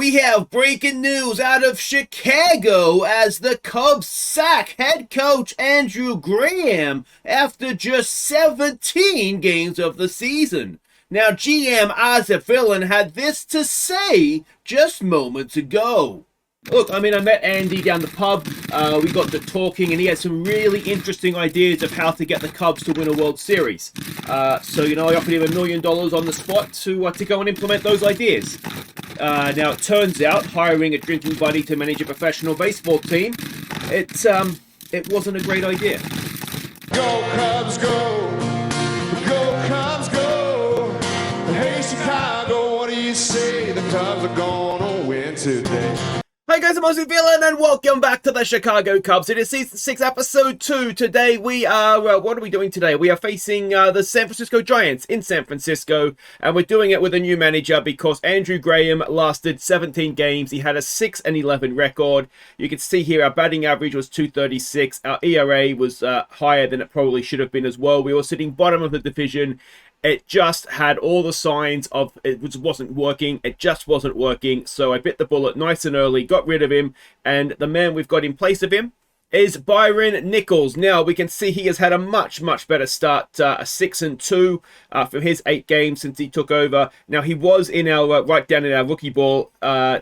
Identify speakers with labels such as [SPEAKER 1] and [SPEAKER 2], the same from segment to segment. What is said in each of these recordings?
[SPEAKER 1] We have breaking news out of Chicago as the Cubs sack head coach Andrew Graham after just 17 games of the season. Now, GM Aussie had this to say just moments ago. Look, I met Andy down the pub. We got to talking, and he had some really interesting ideas of how to get the Cubs to win a World Series. I offered him $1 million on the spot to go and implement those ideas. Now, it turns out hiring a drinking buddy to manage a professional baseball team, it wasn't a great idea.
[SPEAKER 2] Go Cubs, go! Go Cubs, go! Hey Chicago, what do you say? The Cubs are gonna win today.
[SPEAKER 1] Hi guys, I'm Aussie Villain and welcome back to the Chicago Cubs. It is Season 6, Episode 2. Today we are, what are we doing today? We are facing the San Francisco Giants in San Francisco, and we're doing it with a new manager because Andrew Graham lasted 17 games. He had a 6-11 record. You can see here our batting average was .236. Our ERA was higher than it probably should have been as well. We were sitting bottom of the division. It just had all the signs of it wasn't working. It just wasn't working. So I bit the bullet nice and early, got rid of him. And the man we've got in place of him is Byron Nichols. Now we can see he has had a much better start, a 6-2 from his 8 games since he took over. Now he was in our right down in our rookie ball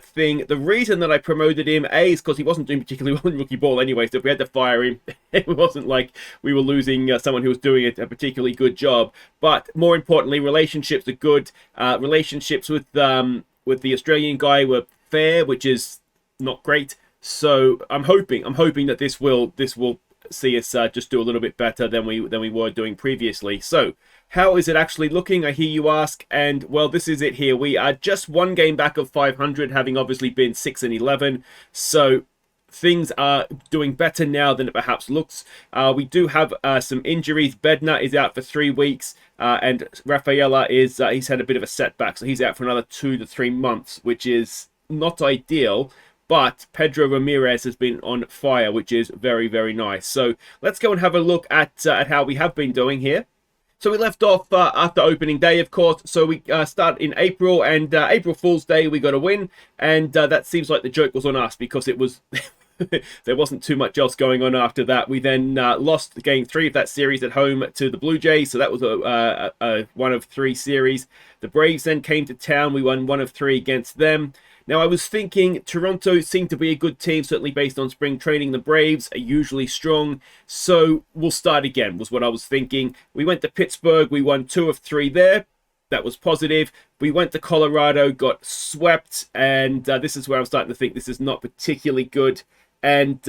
[SPEAKER 1] thing. The reason that I promoted him, is because he wasn't doing particularly well in rookie ball anyway. So if we had to fire him, it wasn't like we were losing someone who was doing a particularly good job. But more importantly, relationships are good. Relationships with the Australian guy were fair, which is not great. So I'm hoping that this will see us just do a little bit better than we were doing previously. So how is it actually looking, I hear you ask? And well, this is it here. We are just one game back of 500, having obviously been 6-11. So things are doing better now than it perhaps looks. We do have some injuries. Bednar is out for 3 weeks, and Rafaela is he's had a bit of a setback, so he's out for another 2 to 3 months, which is not ideal. But Pedro Ramirez has been on fire, which is very nice. So let's go and have a look at how we have been doing here. So we left off after opening day, of course. So we start in April, and April Fool's Day we got a win. And that seems like the joke was on us because it was... there wasn't too much else going on after that. We then lost game 3 of that series at home to the Blue Jays. So that was a 1 of 3 series. The Braves then came to town. We won 1 of 3 against them. Now, I was thinking Toronto seemed to be a good team, certainly based on spring training. The Braves are usually strong, so we'll start again, was what I was thinking. We went to Pittsburgh. We won 2 of 3 there. That was positive. We went to Colorado, got swept, and this is where I'm starting to think this is not particularly good. And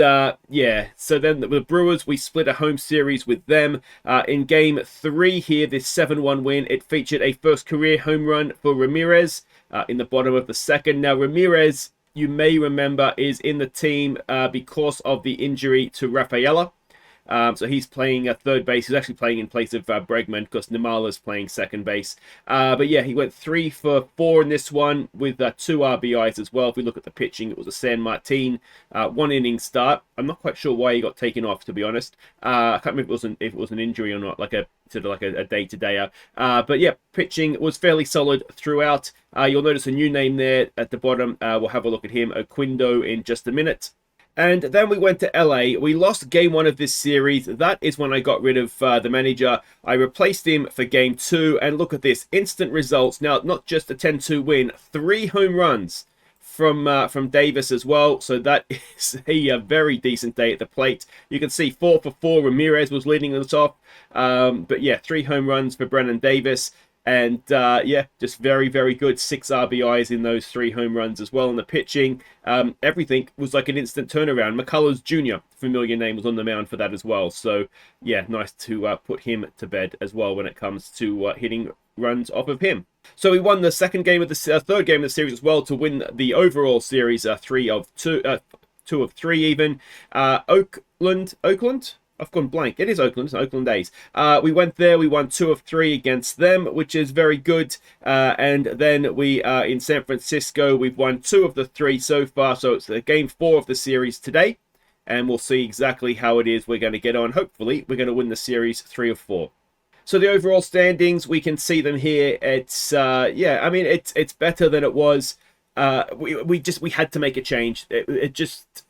[SPEAKER 1] yeah, so then the Brewers, we split a home series with them. In game 3 here, this 7-1 win, it featured a first career home run for Ramirez in the bottom of the second. Now, Ramirez, you may remember, is in the team because of the injury to Rafaela. So he's playing third base. He's actually playing in place of Bregman because Nimala's playing second base. But yeah, he went 3 for 4 in this one with 2 RBIs as well. If we look at the pitching, it was a San Martin 1 inning start. I'm not quite sure why he got taken off, to be honest. I can't remember if it was an injury or not, like a day-to-dayer. But yeah, pitching was fairly solid throughout. You'll notice a new name there at the bottom. We'll have a look at him, Oquindo, in just a minute. And then we went to LA. We lost game 1 of this series. That is when I got rid of the manager. I replaced him for game 2. And look at this. Instant results. Now, not just a 10-2 win. 3 home runs from Davis as well. So that is a very decent day at the plate. You can see 4 for 4. Ramirez was leading us off. But yeah, 3 home runs for Brennan Davis. And yeah, just very good. 6 RBIs in those 3 home runs as well. And the pitching, everything was like an instant turnaround. McCullers Jr., familiar name, was on the mound for that as well. So yeah, nice to put him to bed as well when it comes to hitting runs off of him. So we won the third game of the series as well to win the overall series 3 of 2 of 3 even. Oakland. I've gone blank. It is Oakland. It's Oakland A's. We went there. We won 2 of 3 against them, which is very good. And then we are in San Francisco. We've won 2 of the 3 so far. So it's game 4 of the series today. And we'll see exactly how it is we're going to get on. Hopefully, we're going to win the series 3 of 4. So the overall standings, we can see them here. It's, yeah, I mean, it's better than it was we had to make a change. It just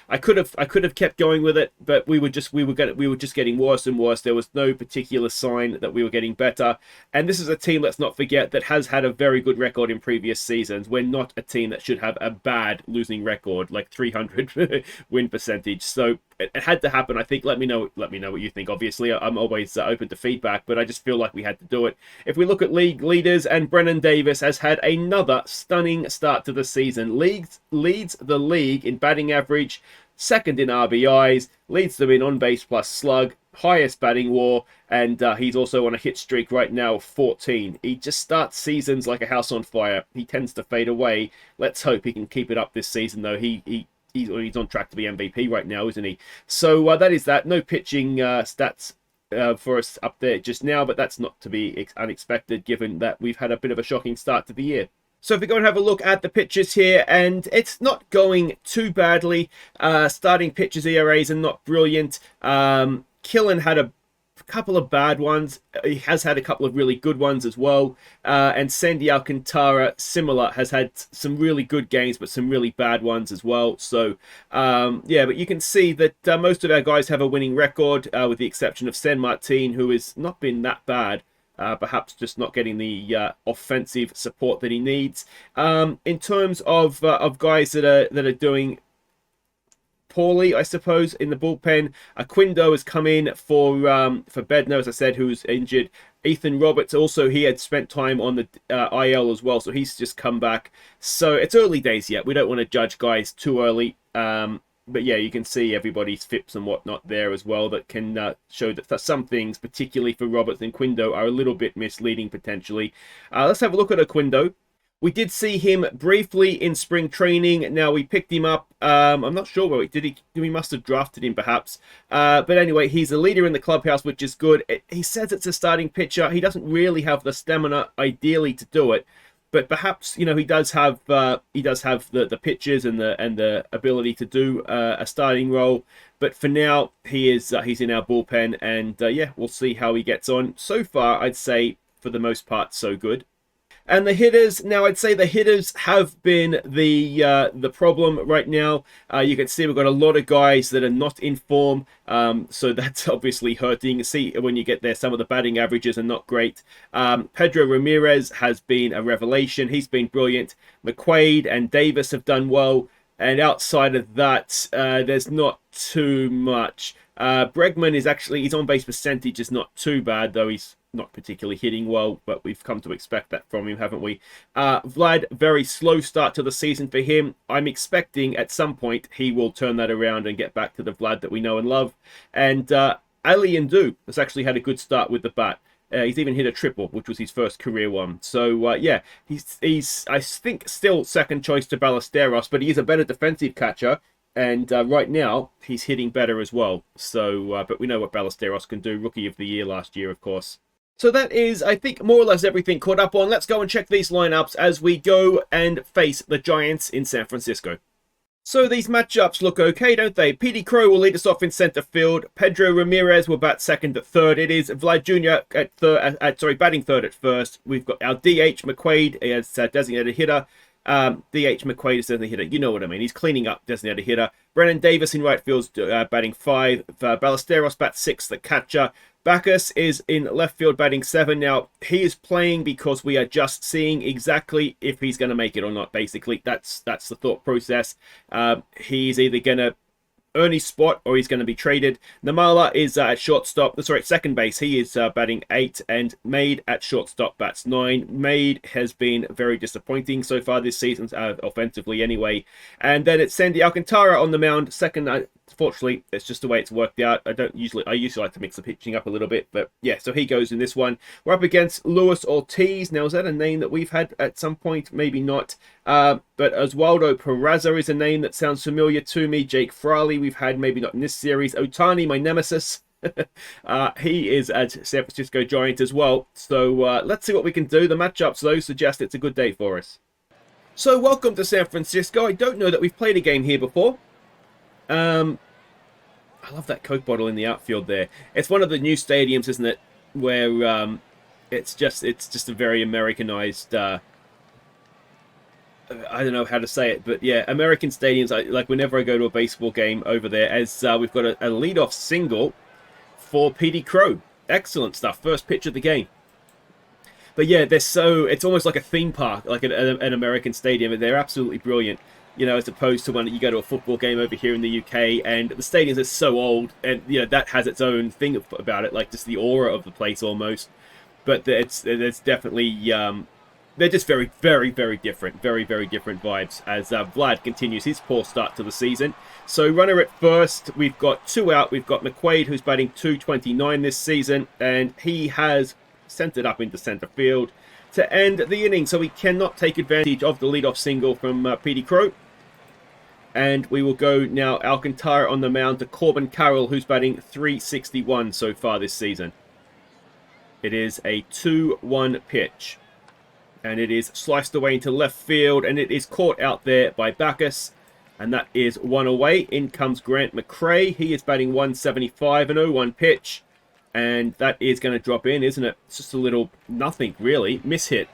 [SPEAKER 1] I could have kept going with it, but we were just getting worse and worse. There was no particular sign that we were getting better. And this is a team, let's not forget, that has had a very good record in previous seasons. We're not a team that should have a bad losing record, like 300 win percentage. So it had to happen. I think. Let me know what you think. Obviously, I'm always open to feedback, but I just feel like we had to do it. If we look at league leaders, and Brennan Davis has had another stunning start to the season. Leads the league in batting average, second in RBIs, leads them in on-base plus slug, highest batting WAR, and he's also on a hit streak right now of 14. He just starts seasons like a house on fire. He tends to fade away. Let's hope he can keep it up this season, though. He's on track to be MVP right now, isn't he? So that is that. No pitching stats for us up there just now, but that's not to be unexpected given that we've had a bit of a shocking start to the year. So if we go and have a look at the pitches here, and it's not going too badly. Starting pitches ERAs are not brilliant. Killen had a couple of bad ones. He has had a couple of really good ones as well. And Sandy Alcantara, similar, has had some really good games, but some really bad ones as well. So, yeah, but you can see that most of our guys have a winning record, with the exception of San Martin, who has not been that bad. Perhaps just not getting the offensive support that he needs. In terms of guys that are doing poorly, I suppose, in the bullpen, Quindo has come in for Bednar, as I said, who's injured. Ethan Roberts also, he had spent time on the IL as well, so he's just come back. So it's early days yet. We don't want to judge guys too early. But yeah, you can see everybody's FIPS and whatnot there as well that can show that some things, particularly for Roberts and Quindo, are a little bit misleading potentially. Let's have a look at Quindo. We did see him briefly in spring training. Now, we picked him up. I'm not sure where we must have drafted him perhaps. But anyway, he's a leader in the clubhouse, which is good. He says it's a starting pitcher. He doesn't really have the stamina, ideally, to do it. But perhaps, you know, he does have the pitches and the ability to do a starting role. But for now, he's in our bullpen, and yeah, we'll see how he gets on. So far, I'd say for the most part, so good. And the hitters, now I'd say the hitters have been the problem right now. You can see we've got a lot of guys that are not in form, so that's obviously hurting. See, when you get there, some of the batting averages are not great. Pedro Ramirez has been a revelation. He's been brilliant. McQuaid and Davis have done well. And outside of that, there's not too much. Bregman is actually, his on-base percentage is not too bad, though he's not particularly hitting well, but we've come to expect that from him, haven't we? Vlad, very slow start to the season for him. I'm expecting at some point he will turn that around and get back to the Vlad that we know and love. And Ali Ndu has actually had a good start with the bat. He's even hit a triple, which was his first career one. So, yeah, he's I think, still second choice to Ballesteros, but he is a better defensive catcher. And right now, he's hitting better as well. So, but we know what Ballesteros can do. Rookie of the Year last year, of course. So that is, I think, more or less everything caught up on. Let's go and check these lineups as we go and face the Giants in San Francisco. So these matchups look okay, don't they? Petey Crow will lead us off in center field. Pedro Ramirez will bat second at third. It is Vlad Jr. Batting third at first. We've got our DH McQuaid as designated hitter. DH McQuaid is designated hitter. You know what I mean. He's cleaning up, designated hitter. Brennan Davis in right field, batting 5. Ballesteros bats 6, the catcher. Bacchus is in left field, batting 7. Now, he is playing because we are just seeing exactly if he's going to make it or not, basically. That's the thought process. He's either going to earn his spot or he's going to be traded. Namala is at shortstop. Sorry, at second base. He is batting 8, and Made at shortstop bats 9. Made has been very disappointing so far this season, offensively anyway. And then it's Sandy Alcantara on the mound, second. Fortunately, it's just the way it's worked out. I usually like to mix the pitching up a little bit, but yeah, so he goes in this one. We're up against Luis Ortiz. Now, is that a name that we've had at some point? Maybe not. But Oswaldo Peraza is a name that sounds familiar to me. Jake Fraley, we've had, maybe not in this series. Otani, my nemesis. He is at San Francisco Giant as well. So let's see what we can do. The matchups, though, suggest it's a good day for us. So welcome to San Francisco. I don't know that we've played a game here before. I love that Coke bottle in the outfield there. It's one of the new stadiums, isn't it? Where it's just a very Americanized I don't know how to say it, but yeah, American stadiums, like whenever I go to a baseball game over there, as we've got a leadoff single for Petey Crow. Excellent stuff. First pitch of the game. But yeah, it's almost like a theme park, like an American stadium. They're absolutely brilliant, you know, as opposed to when you go to a football game over here in the UK, and the stadiums are so old, and you know that has its own thing about it, like just the aura of the place almost. But it's definitely they're just very, very, very different, very, very different vibes. As Vlad continues his poor start to the season. So runner at first, we've got 2 out. We've got McQuaid, who's batting .229 this season, and he has centered up into center field to end the inning. So we cannot take advantage of the leadoff single from Petey Crow. And we will go now Alcantara on the mound to Corbin Carroll, who's batting .361 so far this season. It is a 2-1 pitch. And it is sliced away into left field, and it is caught out there by Bacchus. And that is 1 away. In comes Grant McRae. He is batting .175, an 0-1 pitch. And that is going to drop in, isn't it? It's just a little nothing, really. Mishit.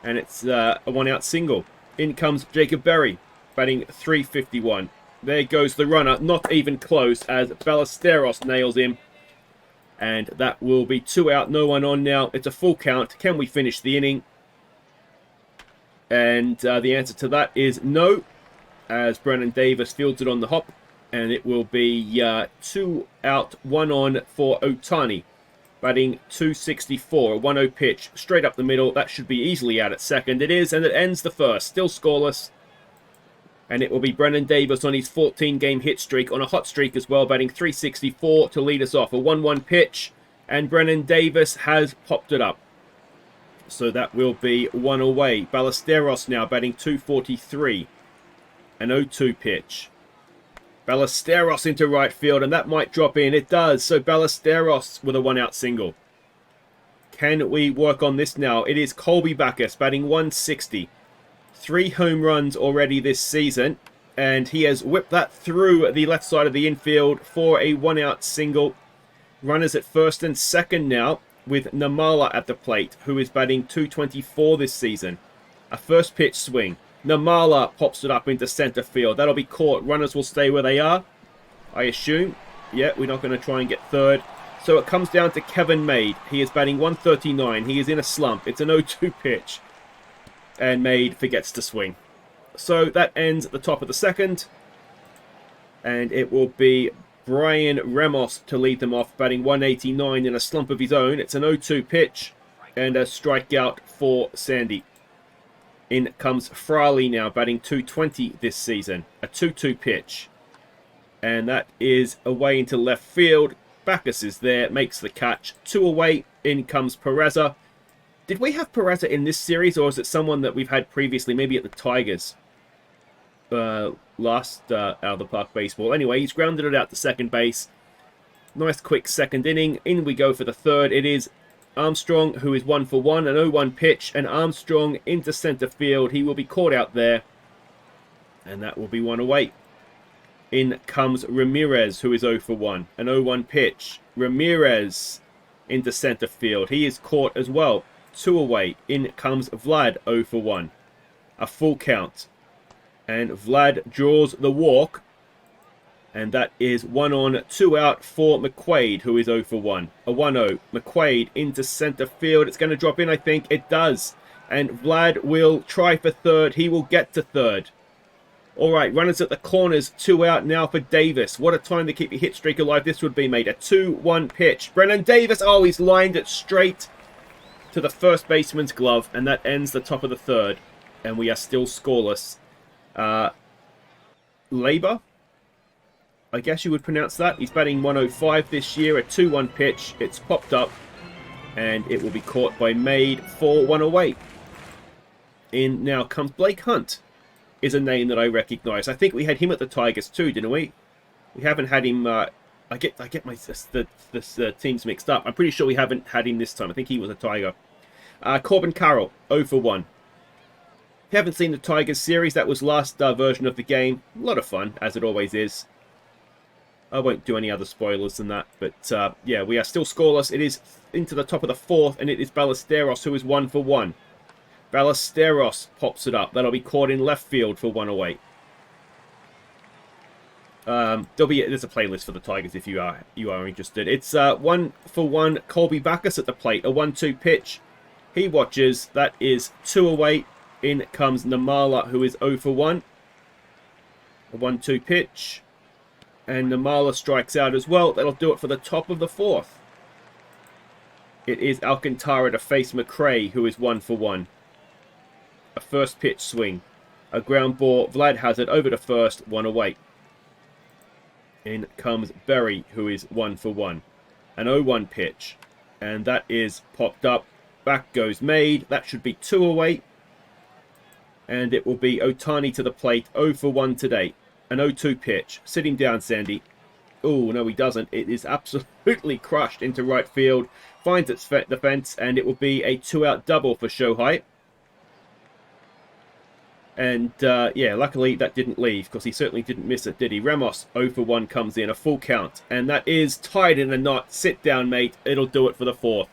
[SPEAKER 1] And it's a 1-out single. In comes Jacob Berry, batting .351. There goes the runner, not even close, as Ballesteros nails him. And that will be 2 out, no one on now. It's a full count. Can we finish the inning? And the answer to that is no, as Brennan Davis fields it on the hop. And it will be 2 out, 1 on for Otani, batting .264, a 1-0 pitch, straight up the middle. That should be easily out at second. It is, and it ends the first. Still scoreless. And it will be Brennan Davis on his 14-game hit streak, on a hot streak as well, batting .364 to lead us off. A 1-1 pitch, and Brennan Davis has popped it up. So that will be 1 away. Ballesteros now batting .243. An 0-2 pitch. Ballesteros into right field, and that might drop in. It does. So Ballesteros with a 1-out single. Can we work on this now? It is Colby Bacchus batting .160. 3 home runs already this season, and he has whipped that through the left side of the infield for a 1-out single. Runners at first and second now, with Namala at the plate, who is batting .224 this season. A first pitch swing. Namala pops it up into center field. That'll be caught. Runners will stay where they are, I assume. Yeah, we're not going to try and get third. So it comes down to Kevin Maid. He is batting .139. He is in a slump. It's an 0-2 pitch. And Maid forgets to swing. So that ends at the top of the second. And it will be Brian Ramos to lead them off, batting .189 in a slump of his own. It's an 0-2 pitch and a strikeout for Sandy. In comes Fraley now, batting .220 this season. A 2-2 pitch. And that is away into left field. Bacchus is there, makes the catch. 2 away. In comes Pereza. Did we have Pereza in this series, or is it someone that we've had previously, maybe at the Tigers? Last out of the park baseball. Anyway, he's grounded it out to second base. Nice quick second inning. In we go for the third. It is Armstrong, who is 1 for 1, an 0-1 pitch, and Armstrong into center field. He will be caught out there, and that will be 1 away. In comes Ramirez, who is 0 for 1, an 0-1 pitch. Ramirez into center field. He is caught as well. 2 away. In comes Vlad, 0 for 1. A full count. And Vlad draws the walk. And that is 1 on, 2 out for McQuaid, who is 0 for 1. A 1-0. McQuaid into center field. It's going to drop in, I think. It does. And Vlad will try for third. He will get to third. All right, runners at the corners. 2 out now for Davis. What a time to keep your hit streak alive this would be, mate. A 2-1 pitch. Brennan Davis. Oh, he's lined it straight to the first baseman's glove. And that ends the top of the third. And we are still scoreless. Labor, I guess you would pronounce that. He's batting 105 this year, a 2-1 pitch. It's popped up, and it will be caught by Maid for 1 away. In now comes Blake Hunt, is a name that I recognise. I think we had him at the Tigers too, didn't we? We haven't had him. I get the teams mixed up. I'm pretty sure we haven't had him this time. I think he was a Tiger. Corbin Carroll, 0 for 1. If you haven't seen the Tigers series, that was last version of the game. A lot of fun, as it always is. I won't do any other spoilers than that. But, yeah, we are still scoreless. It is into the top of the fourth, and it is Ballesteros who is 1 for 1. Ballesteros pops it up. That'll be caught in left field for 1 away. There's a playlist for the Tigers if you are interested. It's 1 for 1. Colby Backus at the plate. A 1-2 pitch. He watches. That is 2 away. In comes Namala, who is 0 for 1. A 1-2 pitch. And Namala strikes out as well. That'll do it for the top of the 4th. It is Alcantara to face McRae, who is 1 for 1. A first pitch swing. A ground ball. Vlad has it over to first. 1 away. In comes Berry, who is 1 for 1. An 0-1 pitch. And that is popped up. Back goes Made. That should be 2 away. And it will be Otani to the plate. 0 for 1 today. An 0-2 pitch. Sit him down, Sandy. Oh, no, he doesn't. It is absolutely crushed into right field. Finds its the fence. And it will be a 2-out double for Shohei. And, yeah, luckily that didn't leave, because he certainly didn't miss it, did he? Ramos, 0 for 1, comes in, a full count. And that is tied in a knot. Sit down, mate. It'll do it for the 4th.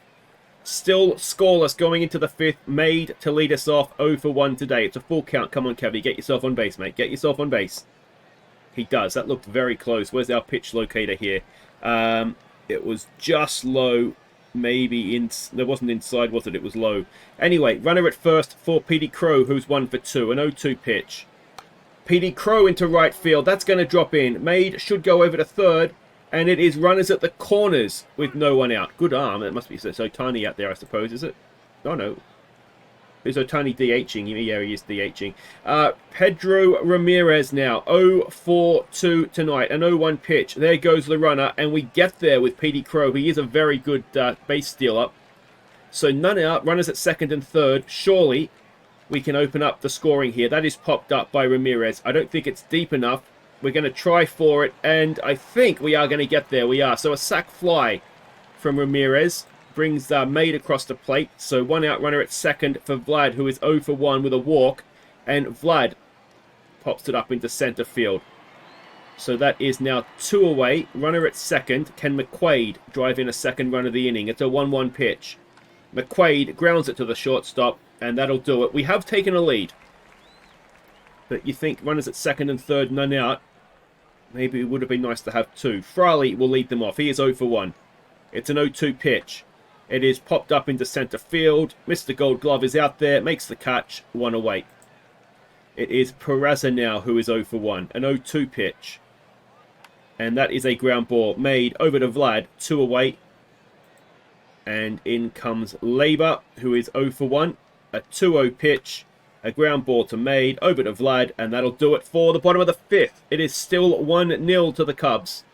[SPEAKER 1] Still scoreless going into the 5th. Made to lead us off, 0 for 1 today. It's a full count. Come on, Kevy. Get yourself on base, mate. Get yourself on base. He does. That looked very close. Where's our pitch locator here? It was just low. Maybe there wasn't inside, was it? It was low. Anyway, runner at first for Petey Crow, who's 1 for 2. An 0-2 pitch. Petey Crow into right field. That's going to drop in. Made should go over to third. And it is runners at the corners with no one out. Good arm. It must be so tiny out there, I suppose, is it? Oh, no. Is Otani DHing? Yeah, he is DHing. Pedro Ramirez now. 0 for 2 tonight. An 0-1 pitch. There goes the runner. And we get there with Petey Crow. He is a very good base stealer. So none out. Runners at second and third. Surely we can open up the scoring here. That is popped up by Ramirez. I don't think it's deep enough. We're going to try for it. And I think we are going to get there. We are. So a sac fly from Ramirez. Brings Made across the plate. So 1 out runner at second for Vlad, who is 0 for 1 with a walk. And Vlad pops it up into center field. So that is now 2 away. Runner at second. Can McQuaid drive in a second run of the inning? It's a 1-1 pitch. McQuaid grounds it to the shortstop. And that'll do it. We have taken a lead. But you think runners at second and third, none out. Maybe it would have been nice to have 2. Frawley will lead them off. He is 0 for 1. It's an 0-2 pitch. It is popped up into center field. Mr. Gold Glove is out there. Makes the catch. 1 away. It is Peraza now who is 0 for 1. An 0-2 pitch. And that is a ground ball made over to Vlad. 2 away. And in comes Labour, who is 0 for 1. A 2-0 pitch. A ground ball to Made. Over to Vlad. And that'll do it for the bottom of the 5th. It is still 1-0 to the Cubs.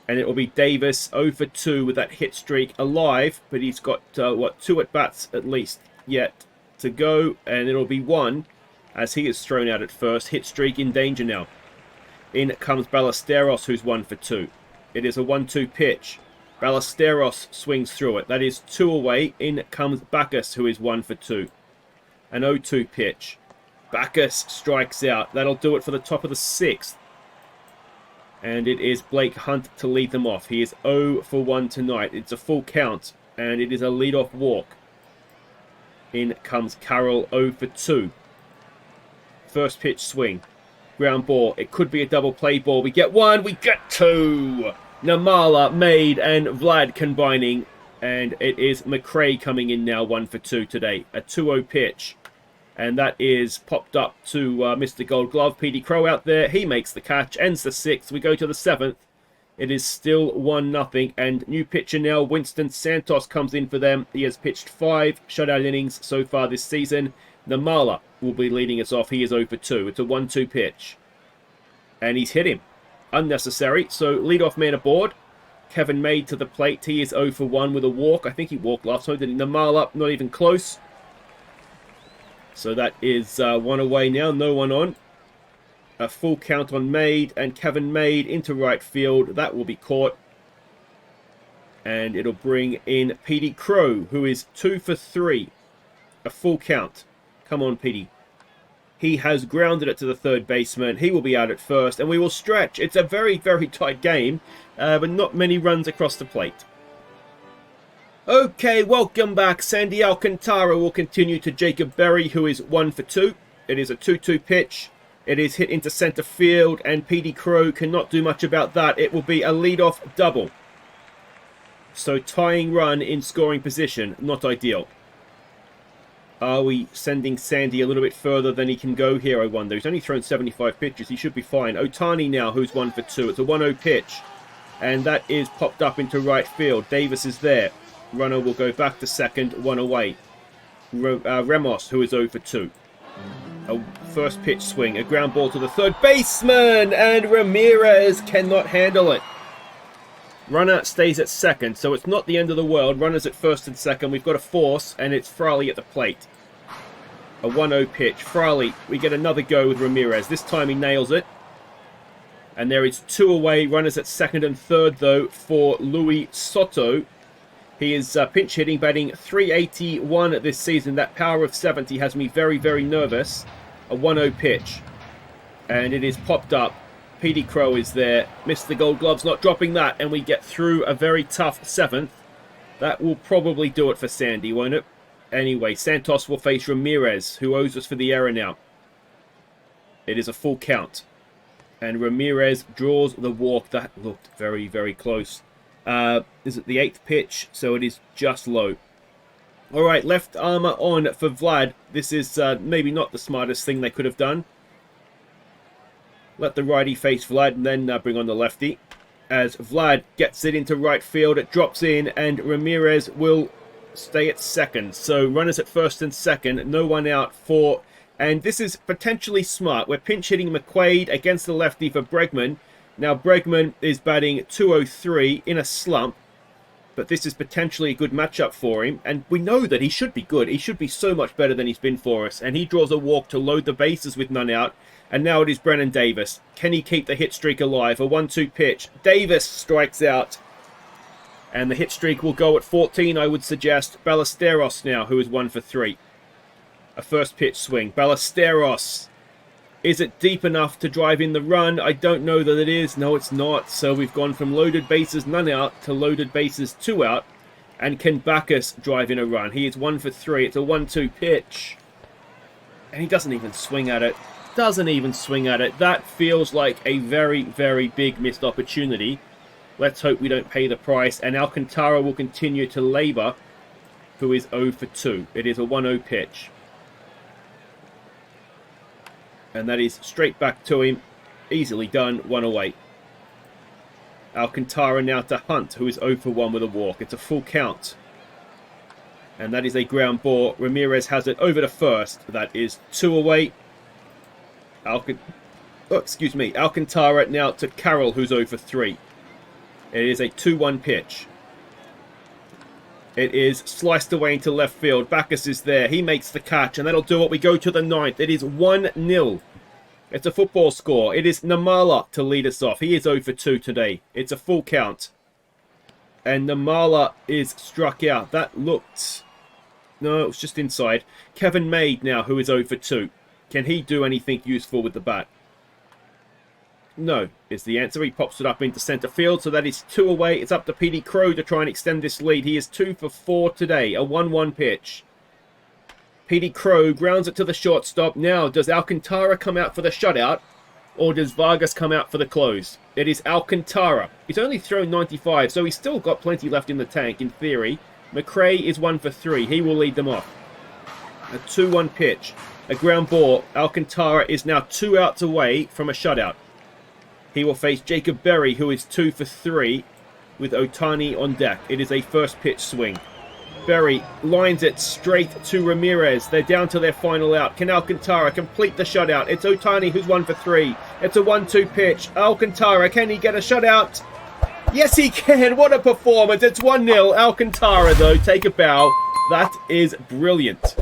[SPEAKER 1] And it will be Davis 0 for 2 with that hit streak alive. But he's got, 2 at-bats at least yet to go. And it'll be 1 as he is thrown out at first. Hit streak in danger now. In comes Ballesteros, who's 1 for 2. It is a 1-2 pitch. Ballesteros swings through it. That is 2 away. In comes Backus, who is 1 for 2. An 0-2 pitch. Backus strikes out. That'll do it for the top of the 6th. And it is Blake Hunt to lead them off. He is 0 for 1 tonight. It's a full count. And it is a leadoff walk. In comes Carroll 0 for 2. First pitch swing. Ground ball. It could be a double play ball. We get 1. We get 2. Namala, Made, and Vlad combining. And it is McRae coming in now 1 for 2 today. A 2-0 pitch. And that is popped up to Mr. Gold Glove. Petey Crow out there. He makes the catch. Ends the 6th. We go to the 7th. It is still 1-0. And new pitcher now, Winston Santos, comes in for them. He has pitched 5 shutout innings so far this season. Namala will be leading us off. He is 0 for 2. It's a 1-2 pitch. And he's hit him. Unnecessary. So leadoff man aboard. Kevin Made to the plate. He is 0 for 1 with a walk. I think he walked last time. Namala, not even close. So that is 1 away now. No one on. A full count on Made. And Kevin Made into right field. That will be caught. And it'll bring in Petey Crow, who is 2 for 3. A full count. Come on, Petey. He has grounded it to the third baseman. He will be out at first. And we will stretch. It's a very, very tight game. But not many runs across the plate. Okay, welcome back. Sandy Alcantara will continue to Jacob Berry, who is 1 for 2. It is a 2-2 pitch. It is hit into centre field, and Petey Crow cannot do much about that. It will be a lead-off double. So tying run in scoring position, not ideal. Are we sending Sandy a little bit further than he can go here, I wonder? He's only thrown 75 pitches. He should be fine. Otani now, who's 1 for 2. It's a 1-0 pitch. And that is popped up into right field. Davis is there. Runner will go back to second, 1 away. Ramos, who is 0 for 2. A first pitch swing, a ground ball to the third baseman, and Ramirez cannot handle it. Runner stays at second, so it's not the end of the world. Runners at first and second. We've got a force, and it's Frawley at the plate. A 1-0 pitch. Frawley, we get another go with Ramirez. This time he nails it. And there is 2 away. Runners at second and third, though, for Luis Soto. He is pinch hitting, batting .381 this season. That power of 70 has me very, very nervous. A 1-0 pitch. And it is popped up. Petey Crow is there. Missed the gold gloves, not dropping that. And we get through a very tough 7th. That will probably do it for Sandy, won't it? Anyway, Santos will face Ramirez, who owes us for the error now. It is a full count. And Ramirez draws the walk. That looked very, very close. Is it the 8th pitch? So it is just low. Alright, left armor on for Vlad. This is maybe not the smartest thing they could have done. Let the righty face Vlad and then bring on the lefty. As Vlad gets it into right field, it drops in and Ramirez will stay at second. So runners at first and second, no one out for... And this is potentially smart. We're pinch hitting McQuaid against the lefty for Bregman. Now, Bregman is batting .203 in a slump, but this is potentially a good matchup for him, and we know that he should be good. He should be so much better than he's been for us, and he draws a walk to load the bases with none out, and now it is Brennan Davis. Can he keep the hit streak alive? A 1-2 pitch. Davis strikes out, and the hit streak will go at 14, I would suggest. Ballesteros now, who is 1 for 3. A first pitch swing. Ballesteros. Is it deep enough to drive in the run? I don't know that it is. No, it's not. So we've gone from loaded bases, none out, to loaded bases, 2 out. And can Bacchus drive in a run? He is 1 for 3. It's a 1-2 pitch. And he doesn't even swing at it. Doesn't even swing at it. That feels like a very, very big missed opportunity. Let's hope we don't pay the price. And Alcantara will continue to labor, who is 0 for 2. It is a 1-0 pitch. And that is straight back to him. Easily done. 1 away. Alcantara now to Hunt, who is 0 for 1 with a walk. It's a full count. And that is a ground ball. Ramirez has it over to first. That is 2 away. Alcantara now to Carroll, who's 0 for 3. It is a 2-1 pitch. It is sliced away into left field. Bacchus is there. He makes the catch, and that'll do it. We go to the 9th. It is 1-0. It's a football score. It is Namala to lead us off. He is 0 for 2 today. It's a full count. And Namala is struck out. That looked... No, it was just inside. Kevin Maid now, who is 0 for 2. Can he do anything useful with the bat? No, is the answer. He pops it up into centre field, so that is 2 away. It's up to Petey Crow to try and extend this lead. He is 2 for 4 today. A 1-1 pitch. Petey Crow grounds it to the shortstop. Now, does Alcantara come out for the shutout, or does Vargas come out for the close? It is Alcantara. He's only thrown 95, so he's still got plenty left in the tank, in theory. McRae is 1 for 3. He will lead them off. A 2-1 pitch. A ground ball. Alcantara is now 2 outs away from a shutout. He will face Jacob Berry, who is 2 for 3, with Otani on deck. It is a first pitch swing. Berry lines it straight to Ramirez. They're down to their final out. Can Alcantara complete the shutout? It's Otani who's 1 for 3. It's a 1-2 pitch. Alcantara, can he get a shutout? Yes, he can. What a performance. It's 1-0. Alcantara, though, take a bow. That is brilliant.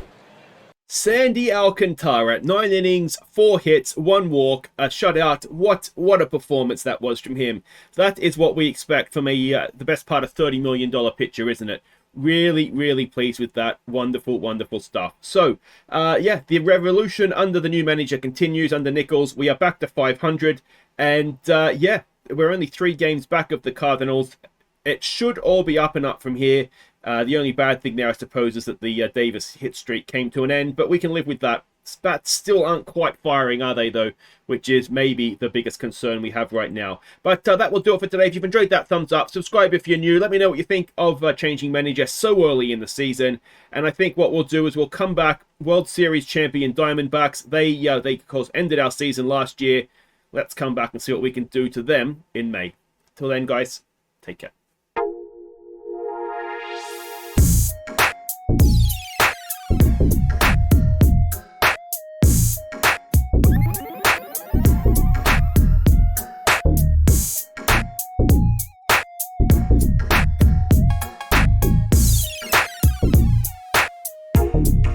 [SPEAKER 1] Sandy Alcantara, 9 innings, 4 hits, 1 walk, a shutout. What a performance that was from him. That is what we expect from the best part of $30 million pitcher, isn't it? Really, really pleased with that. Wonderful, wonderful stuff. So, yeah, the revolution under the new manager continues under Nichols. We are back to 500. And, yeah, we're only 3 games back of the Cardinals. It should all be up and up from here. The only bad thing there, I suppose, is that the Davis hit streak came to an end, but we can live with that. Bats still aren't quite firing, are they, though? Which is maybe the biggest concern we have right now. But that will do it for today. If you've enjoyed that, thumbs up. Subscribe if you're new. Let me know what you think of changing manager so early in the season. And I think what we'll do is we'll come back. World Series champion Diamondbacks. They of course, ended our season last year. Let's come back and see what we can do to them in May. Till then, guys, take care.